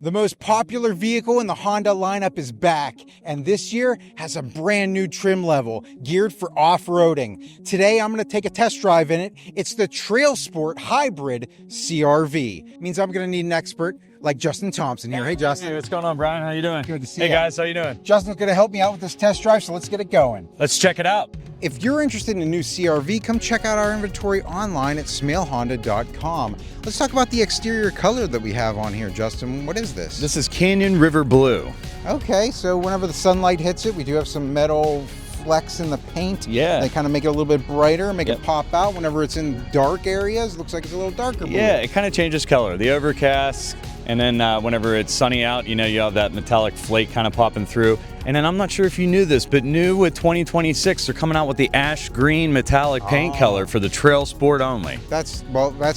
The most popular vehicle in the Honda lineup is back, and this year has a brand new trim level geared for off-roading. Today, I'm going to take a test drive in it. It's the TrailSport Hybrid CR-V. It means I'm going to need an expert like Justin Thompson here. Hey, Justin. Hey, what's going on, Brian? How you doing? Good to see you. Hey, guys. How you doing? Justin's going to help me out with this test drive, so let's get it going. Let's check it out. If you're interested in a new CR-V, come check out our inventory online at smailhonda.com. Let's talk about the exterior color that we have on here, Justin. What is this? This is Canyon River Blue. Okay, so whenever the sunlight hits it, we do have some metal flecks in the paint. Yeah. They kind of make it a little bit brighter, make it pop out. Whenever it's in dark areas, it looks like it's a little darker blue. Yeah, it kind of changes color. The overcast, and then whenever it's sunny out, you know, you have that metallic flake kind of popping through. And then I'm not sure if you knew this, but new with 2026, they're coming out with the ash green metallic paint color for the TrailSport only. That's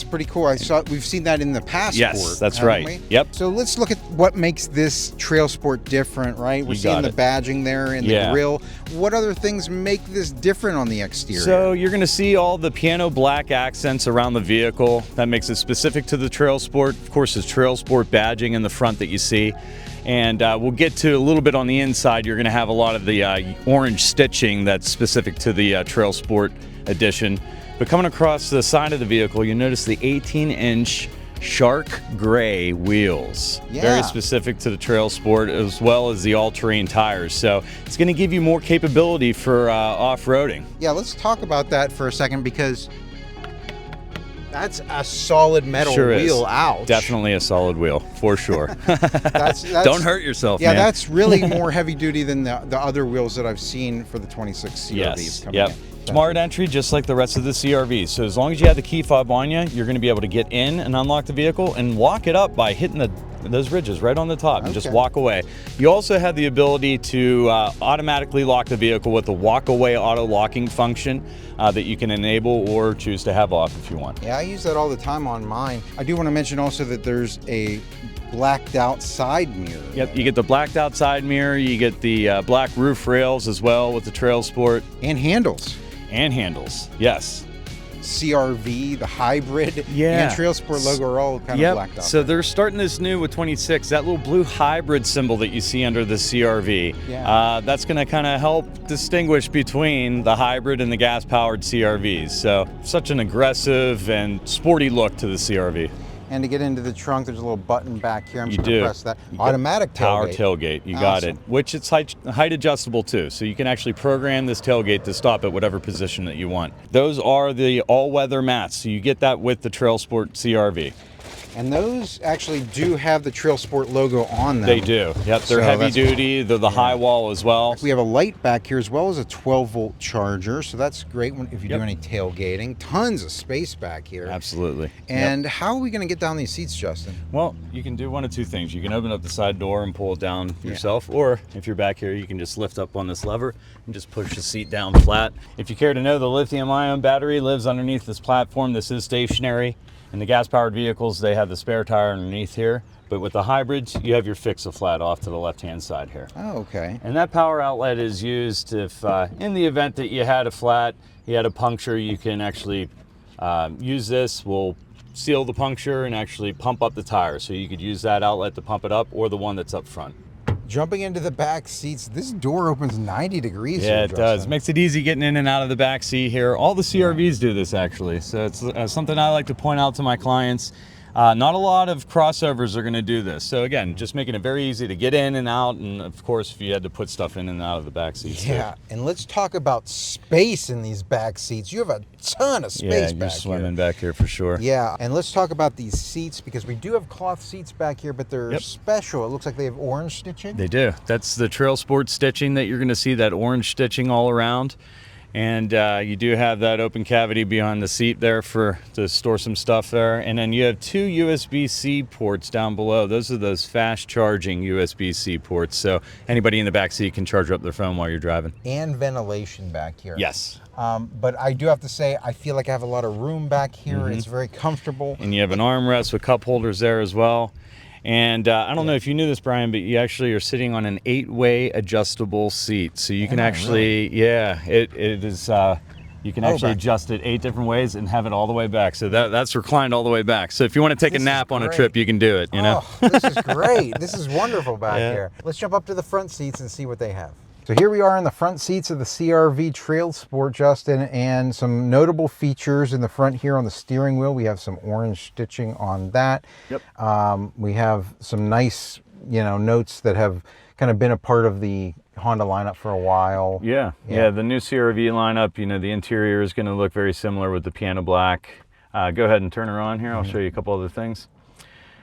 pretty cool. We've seen that in the Passport. Yes, that's right. We? Yep. So let's look at what makes this TrailSport different, right? We're seeing the badging there and the grill. What other things make this different on the exterior? So you're going to see all the piano black accents around the vehicle. That makes it specific to the TrailSport. Of course, there's TrailSport badging in the front that you see. And we'll get to a little bit on the inside. You're going to have a lot of the orange stitching that's specific to the TrailSport edition. But coming across the side of the vehicle, you notice the 18-inch shark gray wheels. Yeah. Very specific to the TrailSport, as well as the all-terrain tires. So it's going to give you more capability for off-roading. Yeah, let's talk about that for a second, because that's a solid metal wheel. Ouch. Definitely a solid wheel, for sure. that's Don't hurt yourself, man. Yeah, that's really more heavy duty than the other wheels that I've seen for the 26 CR-Vs coming in. Smart entry, just like the rest of the CR-Vs. So as long as you have the key fob on you, you're going to be able to get in and unlock the vehicle and lock it up by hitting those ridges right on the top and just walk away. You also have the ability to automatically lock the vehicle with the walk-away auto locking function that you can enable or choose to have off if you want. Yeah, I use that all the time on mine. I do want to mention also that there's a blacked out side mirror. Yep, you get the blacked out side mirror, you get the black roof rails as well with the TrailSport. And handles. And handles, yes. CR-V, the hybrid, and TrailSport logo are all kind of blacked out. So they're starting this new with 26. That little blue hybrid symbol that you see under the CR-V, that's going to kind of help distinguish between the hybrid and the gas-powered CR-Vs. So such an aggressive and sporty look to the CR-V. And to get into the trunk, there's a little button back here. I'm just going to press that. Automatic tailgate. Power tailgate. You got it. Which it's height adjustable too. So you can actually program this tailgate to stop at whatever position that you want. Those are the all-weather mats. So you get that with the TrailSport CR-V. And those actually do have the TrailSport logo on them. They do. Yep, they're heavy duty. They're the high wall as well. We have a light back here as well as a 12-volt charger, so that's great if you do any tailgating. Tons of space back here. Absolutely. And how are we going to get down these seats, Justin? Well, you can do one of two things. You can open up the side door and pull it down yourself, or if you're back here, you can just lift up on this lever and just push the seat down flat. If you care to know, the lithium-ion battery lives underneath this platform. This is stationary. In the gas-powered vehicles, they have the spare tire underneath here. But with the hybrids, you have your fix-a-flat off to the left-hand side here. Oh, okay. And that power outlet is used if, in the event that you had a flat, you had a puncture, you can actually use this. We'll seal the puncture and actually pump up the tire. So you could use that outlet to pump it up, or the one that's up front. Jumping into the back seats, this door opens 90 degrees. Yeah, it does. Makes it easy getting in and out of the back seat here. All the CR-Vs do this, actually. So it's something I like to point out to my clients. Not a lot of crossovers are going to do this. So again, just making it very easy to get in and out, and of course, if you had to put stuff in and out of the back seats. Yeah, and let's talk about space in these back seats. You have a ton of space back here. You're swimming back here for sure. Yeah, and let's talk about these seats, because we do have cloth seats back here, but they're special. It looks like they have orange stitching. They do. That's the TrailSport stitching that you're going to see, that orange stitching all around. And you do have that open cavity behind the seat there to store some stuff there. And then you have two USB-C ports down below. Those are those fast charging USB-C ports. So anybody in the back seat can charge up their phone while you're driving. And ventilation back here. Yes. But I do have to say, I feel like I have a lot of room back here. It's very comfortable. And you have an armrest with cup holders there as well. And I don't know if you knew this, Brian, but you actually are sitting on an 8-way adjustable seat. So you can actually, it is You can actually adjust it 8 different ways and have it all the way back. So that's reclined all the way back. So if you want to take a nap on a trip, you can do it, you know? Oh, this is great. This is wonderful back here. Let's jump up to the front seats and see what they have. So here we are in the front seats of the CR-V TrailSport, Justin, and some notable features in the front here on the steering wheel. We have some orange stitching on that. Yep. We have some nice, notes that have kind of been a part of the Honda lineup for a while. Yeah, the new CR-V lineup, the interior is going to look very similar with the piano black. Go ahead and turn her on here. I'll show you a couple other things.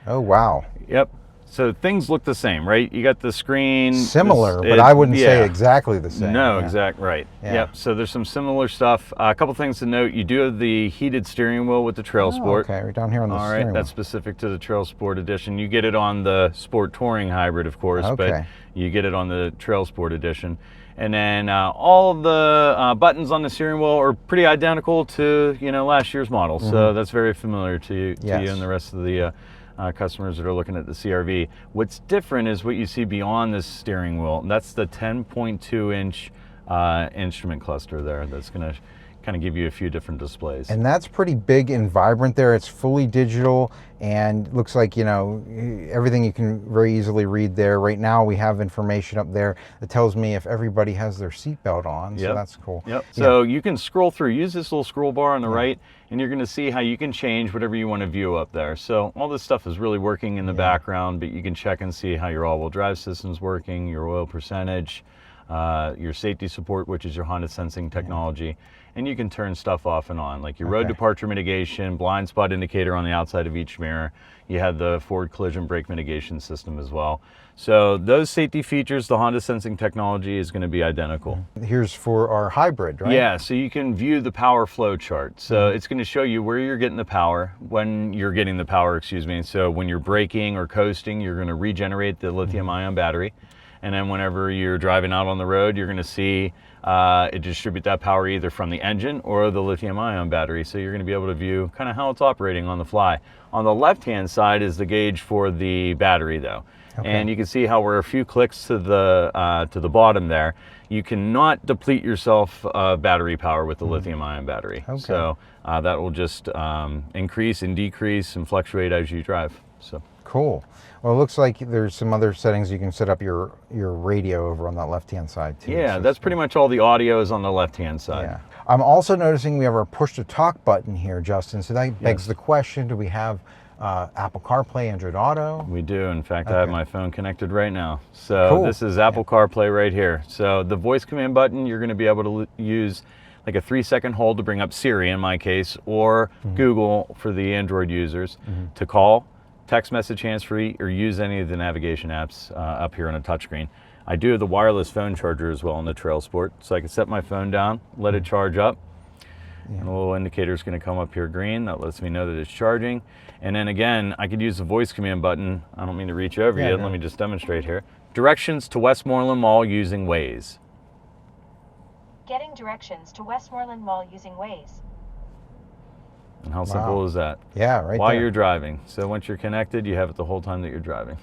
Oh, wow. Yep. So things look the same, right? You got the screen. Similar, but I wouldn't say exactly the same. No, right. Yeah. Yep. So there's some similar stuff. A couple things to note. You do have the heated steering wheel with the TrailSport. Okay, we're down here on the steering wheel. All right, that's specific to the TrailSport edition. You get it on the Sport Touring Hybrid, of course, but you get it on the TrailSport edition. And then all of the buttons on the steering wheel are pretty identical to last year's model. So that's very familiar to you and the rest of the customers that are looking at the CR-V. What's different is what you see beyond this steering wheel. That's the 10.2-inch instrument cluster there. That's going to kind of give you a few different displays. And that's pretty big and vibrant there. It's fully digital and looks like, everything you can very easily read there. Right now we have information up there that tells me if everybody has their seatbelt on, so that's cool. Yep. So you can scroll through, use this little scroll bar on the right, and you're going to see how you can change whatever you want to view up there. So all this stuff is really working in the background, but you can check and see how your all-wheel drive system's working, your oil percentage, your safety support, which is your Honda sensing technology. And you can turn stuff off and on, like your road departure mitigation, blind spot indicator on the outside of each mirror. You have the forward collision brake mitigation system as well. So those safety features, the Honda sensing technology is going to be identical. Here's for our hybrid, right? Yeah, so you can view the power flow chart. So it's going to show you where you're getting the power, when you're getting the power, So when you're braking or coasting, you're going to regenerate the lithium ion battery. And then whenever you're driving out on the road, you're going to see it distribute that power either from the engine or the lithium ion battery. So you're going to be able to view kind of how it's operating on the fly. On the left-hand side is the gauge for the battery, though. And you can see how we're a few clicks to the bottom there. You cannot deplete yourself of battery power with the lithium ion battery. So that will just increase and decrease and fluctuate as you drive. So cool. Well, it looks like there's some other settings. You can set up your radio over on that left-hand side too. Yeah, that's pretty much all the audio is on the left-hand side. Yeah. I'm also noticing we have our push-to-talk button here, Justin. So that begs the question: do we have Apple CarPlay, Android Auto? We do. In fact, I have my phone connected right now. So this is Apple CarPlay right here. So the voice command button, you're going to be able to use like a 3-second hold to bring up Siri in my case, or Google for the Android users to call, text message hands-free, or use any of the navigation apps up here on a touchscreen. I do have the wireless phone charger as well on the TrailSport, so I can set my phone down, let it charge up, and a little indicator is going to come up here green. That lets me know that it's charging. And then again, I could use the voice command button. I don't mean to reach over yet. Let me just demonstrate here. Directions to Westmoreland Mall using Waze. Getting directions to Westmoreland Mall using Waze. And how simple is that? Yeah, right While there. you're driving. So once you're connected, you have it the whole time that you're driving.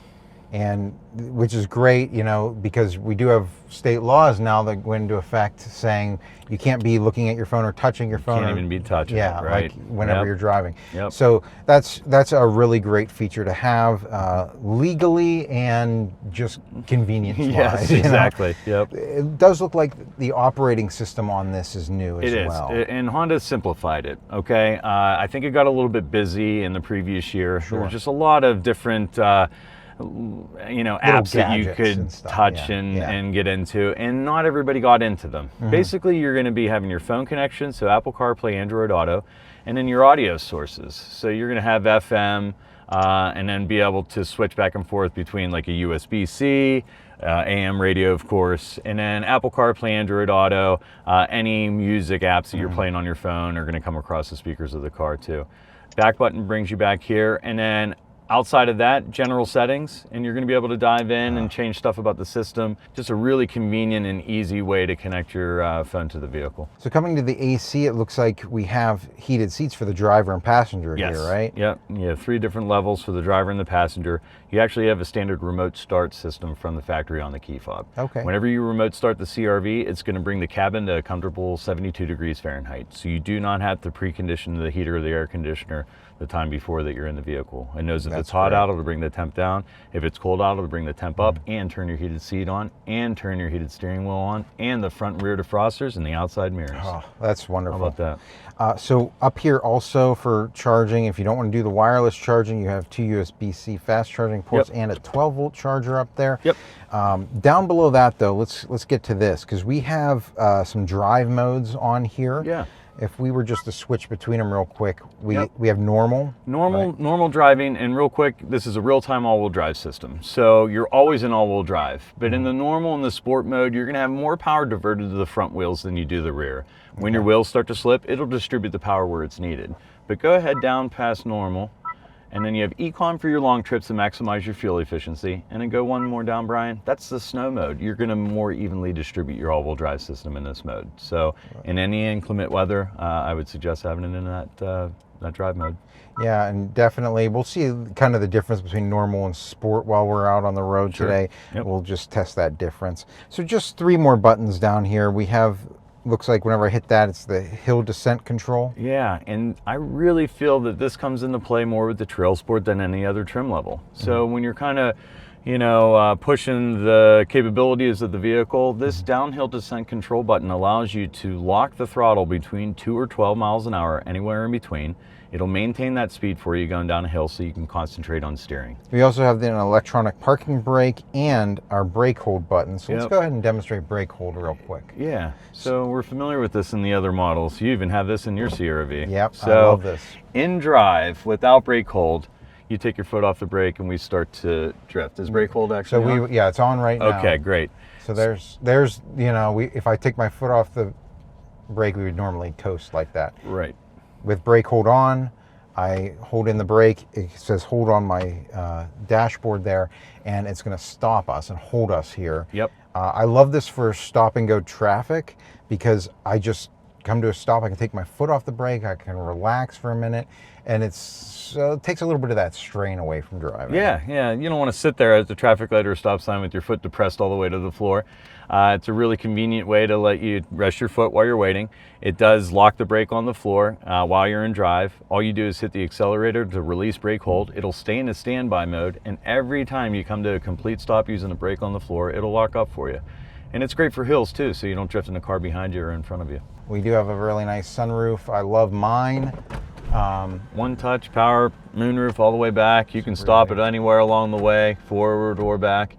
And which is great, because we do have state laws now that go into effect saying you can't be looking at your phone or touching your phone. Can't even be touching it, right? Like whenever you're driving. Yep. So that's a really great feature to have legally and just convenience-wise. Yes, exactly. Yep. It does look like the operating system on this is new as well. It is, and Honda simplified it, okay? I think it got a little bit busy in the previous year. There were just a lot of different apps that you could touch and get into, and not everybody got into them. Basically, you're going to be having your phone connection, so Apple CarPlay, Android Auto, and then your audio sources. So you're going to have FM, and then be able to switch back and forth between like a USB-C, AM radio, of course, and then Apple CarPlay, Android Auto, any music apps that you're playing on your phone are going to come across the speakers of the car too. Back button brings you back here, and then outside of that, general settings, and you're going to be able to dive in and change stuff about the system. Just a really convenient and easy way to connect your phone to the vehicle. So coming to the AC, it looks like we have heated seats for the driver and passenger here, right? Yep. You have 3 different levels for the driver and the passenger. You actually have a standard remote start system from the factory on the key fob. Okay. Whenever you remote start the CR-V, it's going to bring the cabin to a comfortable 72 degrees Fahrenheit. So you do not have to precondition the heater or the air conditioner the time before that you're in the vehicle. It knows if it's hot out, it'll bring the temp down. If it's cold out, it'll bring the temp up, and turn your heated seat on, and turn your heated steering wheel on, and the front and rear defrosters and the outside mirrors. Oh, that's wonderful. How about that? So up here also for charging, if you don't want to do the wireless charging, you have 2 USB-C fast charging ports and a 12-volt charger up there. Yep. Down below that though, let's get to this, because we have some drive modes on here. Yeah. If we were just to switch between them real quick, we have normal. Normal driving, and real quick, this is a real-time all-wheel drive system. So you're always in all-wheel drive. But in the normal and the sport mode, you're going to have more power diverted to the front wheels than you do the rear. When your wheels start to slip, it'll distribute the power where it's needed. But go ahead down past normal, and then you have Econ for your long trips to maximize your fuel efficiency. And then go one more down, Brian. That's the snow mode. You're going to more evenly distribute your all-wheel drive system in this mode. So in any inclement weather, I would suggest having it in that drive mode. Yeah, and definitely we'll see kind of the difference between normal and sport while we're out on the road today. We'll just test that difference. So just 3 more buttons down here. We have, looks like whenever I hit that, it's the hill descent control. Yeah, and I really feel that this comes into play more with the TrailSport than any other trim level. So when you're kind of, pushing the capabilities of the vehicle, this downhill descent control button allows you to lock the throttle between 2 or 12 miles an hour, anywhere in between. It'll maintain that speed for you going down a hill so you can concentrate on steering. We also have an electronic parking brake and our brake hold button. So let's go ahead and demonstrate brake hold real quick. Yeah, so we're familiar with this in the other models. You even have this in your CR-V. Yep, so I love this. In drive, without brake hold, you take your foot off the brake and we start to drift. Is brake hold actually on? Yeah, it's on right now. Okay, great. So there's if I take my foot off the brake, we would normally coast like that. Right. With brake hold on, I hold in the brake. It says hold on my dashboard there, and it's going to stop us and hold us here. Yep. I love this for stop and go traffic, because I just come to a stop. I can take my foot off the brake. I can relax for a minute, and it takes a little bit of that strain away from driving. Yeah. You don't want to sit there at the traffic light or stop sign with your foot depressed all the way to the floor. It's a really convenient way to let you rest your foot while you're waiting. It does lock the brake on the floor while you're in drive. All you do is hit the accelerator to release brake hold. It'll stay in a standby mode, and every time you come to a complete stop using the brake on the floor, it'll lock up for you. And it's great for hills too, so you don't drift in a car behind you or in front of you. We do have a really nice sunroof. I love mine. One touch power moonroof all the way back. You can stop it anywhere along the way, forward or back.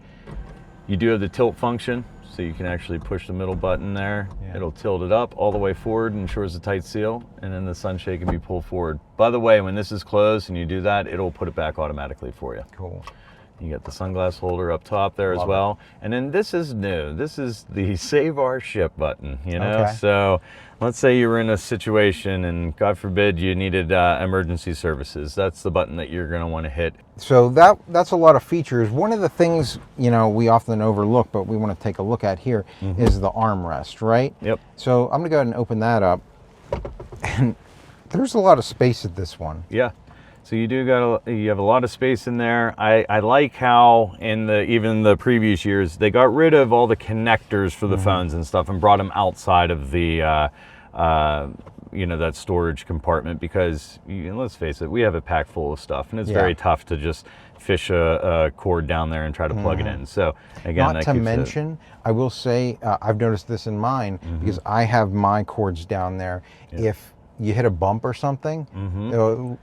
You do have the tilt function, so you can actually push the middle button there. It'll tilt it up all the way forward, ensures a tight seal, and then the sunshade can be pulled forward. By the way, when this is closed and you do that, it'll put it back automatically for you. Cool. You got the sunglass holder up top there as well. And then this is new. This is the Save Our Ship button, Okay. So let's say you were in a situation and God forbid you needed emergency services. That's the button that you're gonna wanna hit. So that's a lot of features. One of the things, we often overlook, but we want to take a look at here is the armrest, right? Yep. So I'm gonna go ahead and open that up. And there's a lot of space at this one. Yeah. So you have a lot of space in there. I like how in even the previous years they got rid of all the connectors for the phones and stuff and brought them outside of the that storage compartment, because let's face it, we have a pack full of stuff and it's very tough to just fish a cord down there and try to plug it in. So again, not to mention, I will say I've noticed this in mine because I have my cords down there. If you hit a bump or something,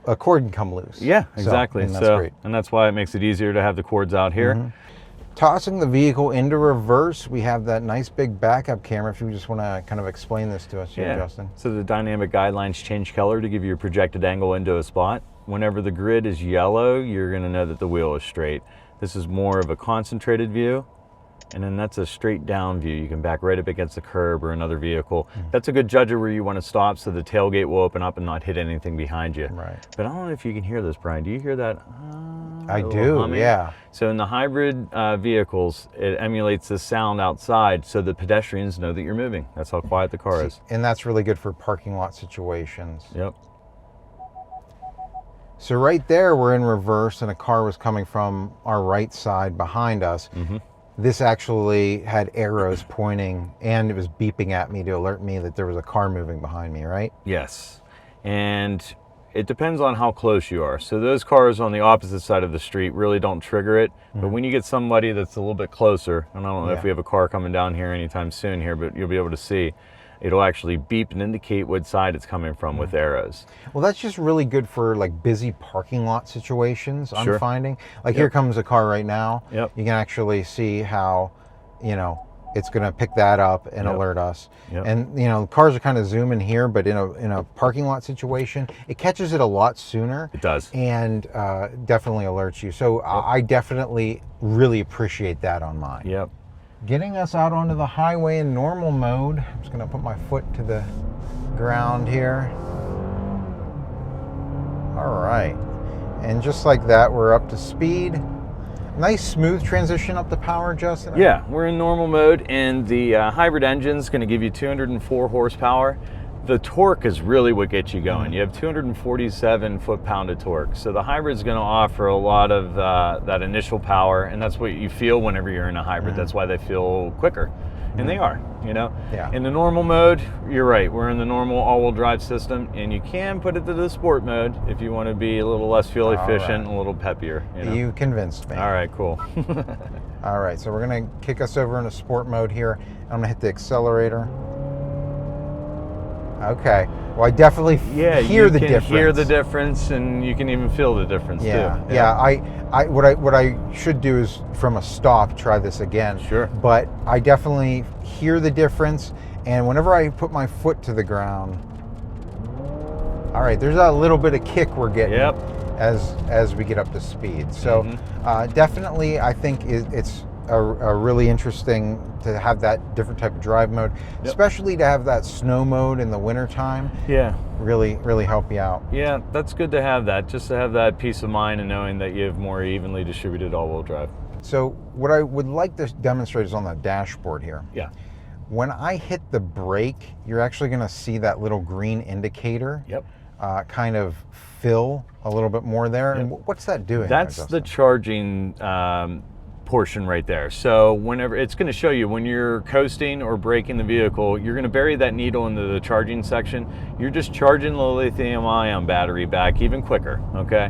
a cord can come loose. Yeah, exactly. And that's great. And that's why it makes it easier to have the cords out here. Tossing the vehicle into reverse, we have that nice big backup camera. If you just want to kind of explain this to us here, Justin. So the dynamic guidelines change color to give you a projected angle into a spot. Whenever the grid is yellow, you're going to know that the wheel is straight. This is more of a concentrated view. And then that's a straight down view. You can back right up against the curb or another vehicle. That's a good judge of where you want to stop, so the tailgate will open up and not hit anything behind you. Right. But I don't know if you can hear this, Brian. Do you hear that? I do, humming? yeah. So in the hybrid vehicles, it emulates the sound outside so the pedestrians know that you're moving. That's how quiet the car is. And that's really good for parking lot situations. Yep. So right there, we're in reverse and a car was coming from our right side behind us. This actually had arrows pointing and it was beeping at me to alert me that there was a car moving behind me, right? Yes. And it depends on how close you are. So those cars on the opposite side of the street really don't trigger it. But when you get somebody that's a little bit closer, and I don't know if we have a car coming down here anytime soon here, but you'll be able to see, it'll actually beep and indicate what side it's coming from with arrows. Well, that's just really good for like busy parking lot situations, I'm Sure. finding. Like here comes a car right now. Yep. You can actually see how, you know, it's going to pick that up and alert us. And, you know, cars are kind of zooming here, but in a parking lot situation, it catches it a lot sooner. It does. And definitely alerts you. So I definitely really appreciate that on mine. Yep. Getting us out onto the highway in normal mode. I'm just going to put my foot to the ground here. All right. And just like that, we're up to speed. Nice smooth transition up to power, Justin. Yeah, we're in normal mode, and the hybrid engine's going to give you 204 horsepower. The torque is really what gets you going. You have 247 foot-pound of torque. So the hybrid's going to offer a lot of that initial power, and that's what you feel whenever you're in a hybrid. That's why they feel quicker, and they are, you know. In the normal mode, you're right, we're in the normal all-wheel drive system, and you can put it to the sport mode if you want to be a little less fuel efficient and a little peppier. You know? You convinced me. All right, cool. All right, so we're going to kick us over into sport mode here. I'm going to hit the accelerator. Okay. Well, I definitely hear the difference. Hear the difference, and you can even feel the difference too. Yeah. What I should do is from a stop try this again. Sure. But I definitely hear the difference, and whenever I put my foot to the ground, all right, there's a little bit of kick we're getting as we get up to speed. So definitely, I think it's a really interesting to have that different type of drive mode, especially to have that snow mode in the winter time. Really help you out. Yeah, that's good to have that, just to have that peace of mind and knowing that you have more evenly distributed all-wheel drive. So what I would like to demonstrate is on the dashboard here. When I hit the brake, you're actually going to see that little green indicator kind of fill a little bit more there. And what's that doing? That's the charging portion right there. So whenever it's going to show you when you're coasting or braking the vehicle, you're going to bury that needle into the charging section. You're just charging the lithium-ion battery back even quicker. Okay.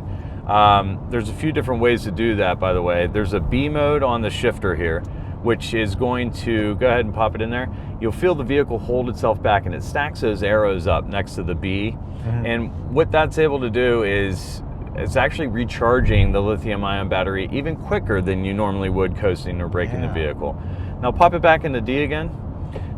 There's a few different ways to do that, by the way. There's a B mode on the shifter here, which is going to go ahead and pop it in there. You'll feel the vehicle hold itself back, and it stacks those arrows up next to the B. And what that's able to do is it's actually recharging the lithium-ion battery even quicker than you normally would coasting or braking the vehicle. Now pop it back into D again.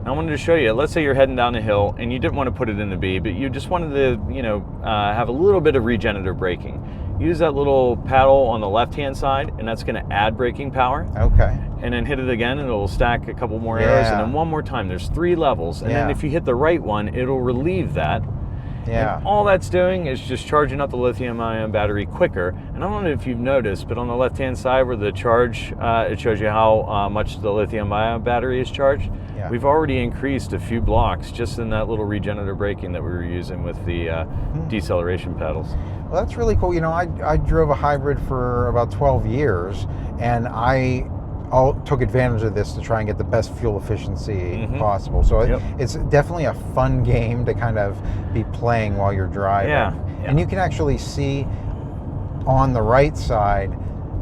Now I wanted to show you, let's say you're heading down a hill and you didn't want to put it into B, but you just wanted to, you know, have a little bit of regenerative braking. Use that little paddle on the left-hand side, and that's going to add braking power. Okay. And then hit it again, and it'll stack a couple more arrows, and then one more time. There's 3 levels, and then if you hit the right one, it'll relieve that. And all that's doing is just charging up the lithium-ion battery quicker. And I don't know if you've noticed, but on the left-hand side where the charge, it shows you how much the lithium-ion battery is charged. We've already increased a few blocks just in that little regenerative braking that we were using with the deceleration pedals. Well, that's really cool. You know, I drove a hybrid for about 12 years, and I took advantage of this to try and get the best fuel efficiency possible. So it's definitely a fun game to kind of be playing while you're driving. And you can actually see on the right side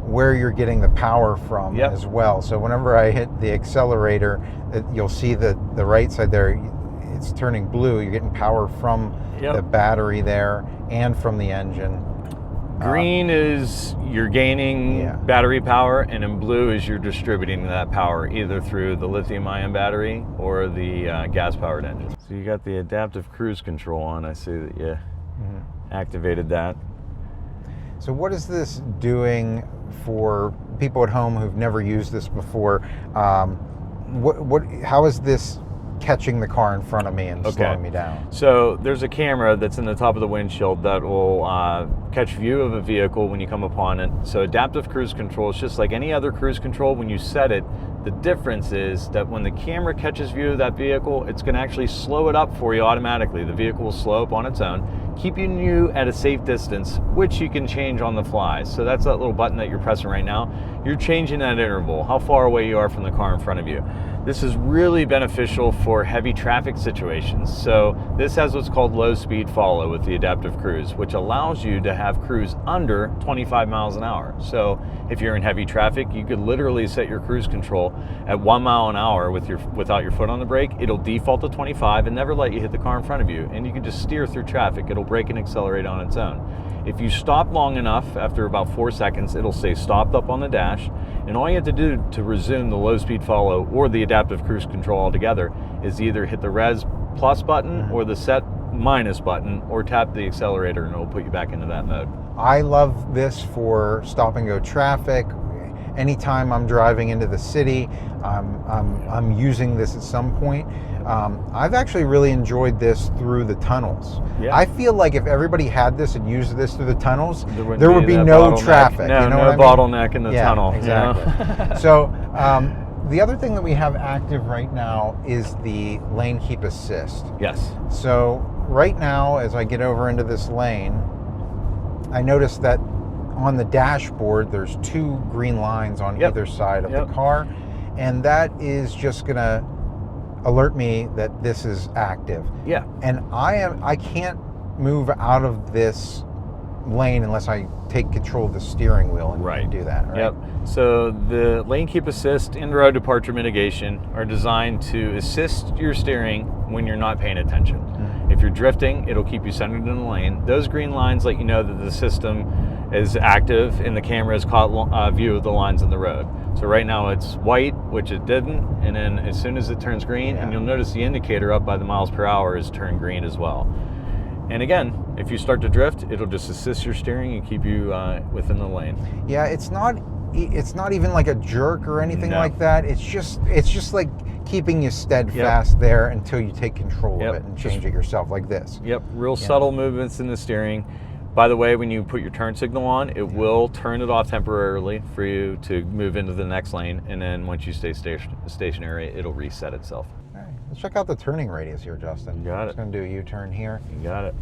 where you're getting the power from as well. So whenever I hit the accelerator, you'll see the right side there, it's turning blue. You're getting power from the battery there and from the engine. Green is you're gaining battery power, and in blue is you're distributing that power either through the lithium-ion battery or the gas-powered engine. So you got the adaptive cruise control on. I see that you activated that. So what is this doing for people at home who've never used this before? How is this catching the car in front of me and slowing me down? So there's a camera that's in the top of the windshield that will catch view of a vehicle when you come upon it. So adaptive cruise control is just like any other cruise control. When you set it, the difference is that when the camera catches view of that vehicle, it's going to actually slow it up for you automatically. The vehicle will slow up on its own. keeping you at a safe distance, which you can change on the fly. So that's that little button that you're pressing right now. You're changing that interval, how far away you are from the car in front of you. This is really beneficial for heavy traffic situations. So this has what's called low speed follow with the adaptive cruise, which allows you to have cruise under 25 miles an hour. So if you're in heavy traffic, you could literally set your cruise control at 1 mile an hour without your foot on the brake. It'll default to 25 and never let you hit the car in front of you. And you can just steer through traffic. It'll brake and accelerate on its own. If you stop long enough, after about 4 seconds, it'll say stopped up on the dash. And all you have to do to resume the low speed follow or the adaptive cruise control altogether is either hit the res plus button or the set minus button, or tap the accelerator and it'll put you back into that mode. I love this for stop and go traffic. Anytime I'm driving into the city, I'm using this at some point. I've actually really enjoyed this through the tunnels. Yeah. I feel like if everybody had this and used this through the tunnels, there would be no traffic. No, you know no bottleneck in the tunnel. Exactly. You know? So the other thing that we have active right now is the lane keep assist. Yes. So right now, as I get over into this lane, I notice that on the dashboard, there's 2 green lines on either side of the car, and that is just gonna alert me that this is active. Yeah. And I can't move out of this lane unless I take control of the steering wheel and do that, right? Yep. So the lane keep assist and road departure mitigation are designed to assist your steering when you're not paying attention. If you're drifting, it'll keep you centered in the lane. Those green lines let you know that the system is active and the camera has caught view of the lines in the road. So right now it's white, which it didn't, and then as soon as it turns green, and you'll notice the indicator up by the miles per hour is turned green as well. And again, if you start to drift, it'll just assist your steering and keep you within the lane. Yeah, it's not even like a jerk or anything like that. It's just like keeping you steadfast there until you take control of it and change it yourself, like this. Yep, real subtle movements in the steering. By the way, when you put your turn signal on, it will turn it off temporarily for you to move into the next lane, and then once you stay stationary, it'll reset itself. All right, let's check out the turning radius here, Justin. You got it. Just gonna do a U-turn here. You got it.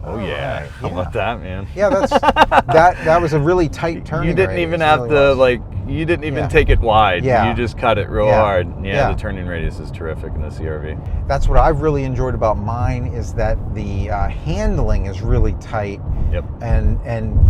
Oh yeah. Right. How about that, man? Yeah, that was a really tight turning. You didn't radius. even have to you didn't even take it wide. Yeah. You just cut it real hard. Yeah. The turning radius is terrific in the CR-V. That's what I've really enjoyed about mine, is that the handling is really tight. Yep. And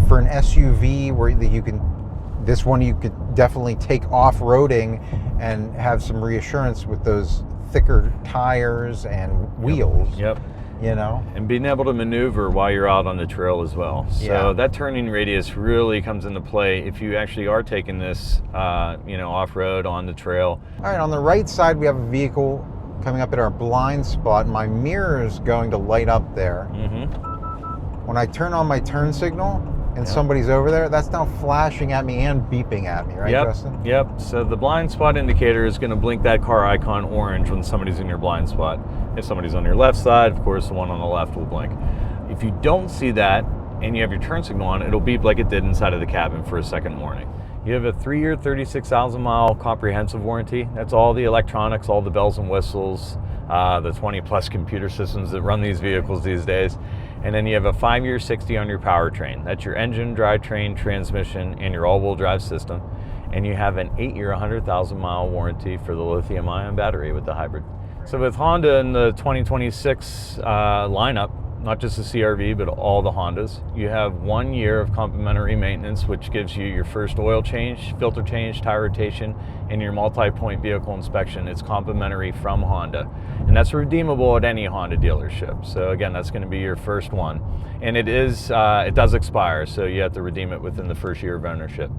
for an SUV where you could definitely take off-roading and have some reassurance with those thicker tires and wheels. Yep. You know, and being able to maneuver while you're out on the trail as well. So that turning radius really comes into play if you actually are taking this, off-road on the trail. All right, on the right side, we have a vehicle coming up at our blind spot. My mirror is going to light up there. When I turn on my turn signal and somebody's over there, that's now flashing at me and beeping at me, right, Justin? Yep. So the blind spot indicator is going to blink that car icon orange when somebody's in your blind spot. If somebody's on your left side, of course, the one on the left will blink. If you don't see that and you have your turn signal on, it'll beep like it did inside of the cabin for a second warning. You have a 3-year, 36,000 mile comprehensive warranty. That's all the electronics, all the bells and whistles, the 20 plus computer systems that run these vehicles these days. And then you have a 5-year 60 on your powertrain. That's your engine, drivetrain, transmission, and your all-wheel drive system. And you have an 8-year, 100,000 mile warranty for the lithium-ion battery with the hybrid. So with Honda in the 2026 lineup, not just the CR-V, but all the Hondas, you have 1 year of complimentary maintenance, which gives you your first oil change, filter change, tire rotation, and your multi-point vehicle inspection. It's complimentary from Honda. And that's redeemable at any Honda dealership. So again, that's going to be your first one. And it does expire, so you have to redeem it within the first year of ownership.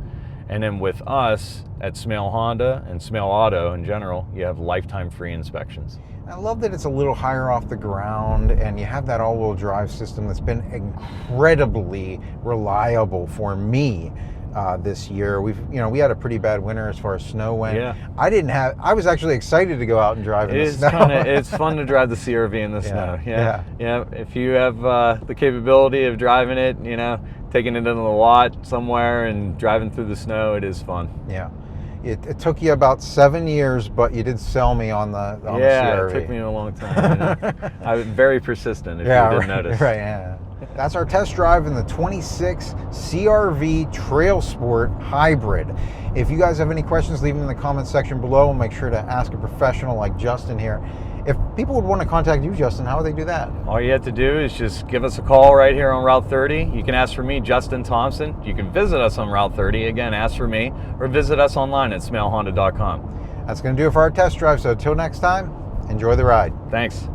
And then with us at Smail Honda and Smail Auto in general, you have lifetime free inspections. I love that it's a little higher off the ground, and you have that all-wheel drive system that's been incredibly reliable for me this year. We had a pretty bad winter as far as snow went. Yeah. I was actually excited to go out and drive in the snow. It's fun to drive the CR-V in the snow. Yeah. If you have the capability of driving it, taking it into the lot somewhere and driving through the snow, it is fun. Yeah. It took you about 7 years, but you did sell me on the CR-V. It took me a long time. I was very persistent, if you didn't notice. Right, yeah. That's our test drive in the 26 CR-V TrailSport Hybrid. If you guys have any questions, leave them in the comments section below. We'll make sure to ask a professional like Justin here. If people would want to contact you, Justin, how would they do that? All you have to do is just give us a call right here on Route 30. You can ask for me, Justin Thompson. You can visit us on Route 30. Again, ask for me, or visit us online at smailhonda.com. That's going to do it for our test drive. So until next time, enjoy the ride. Thanks.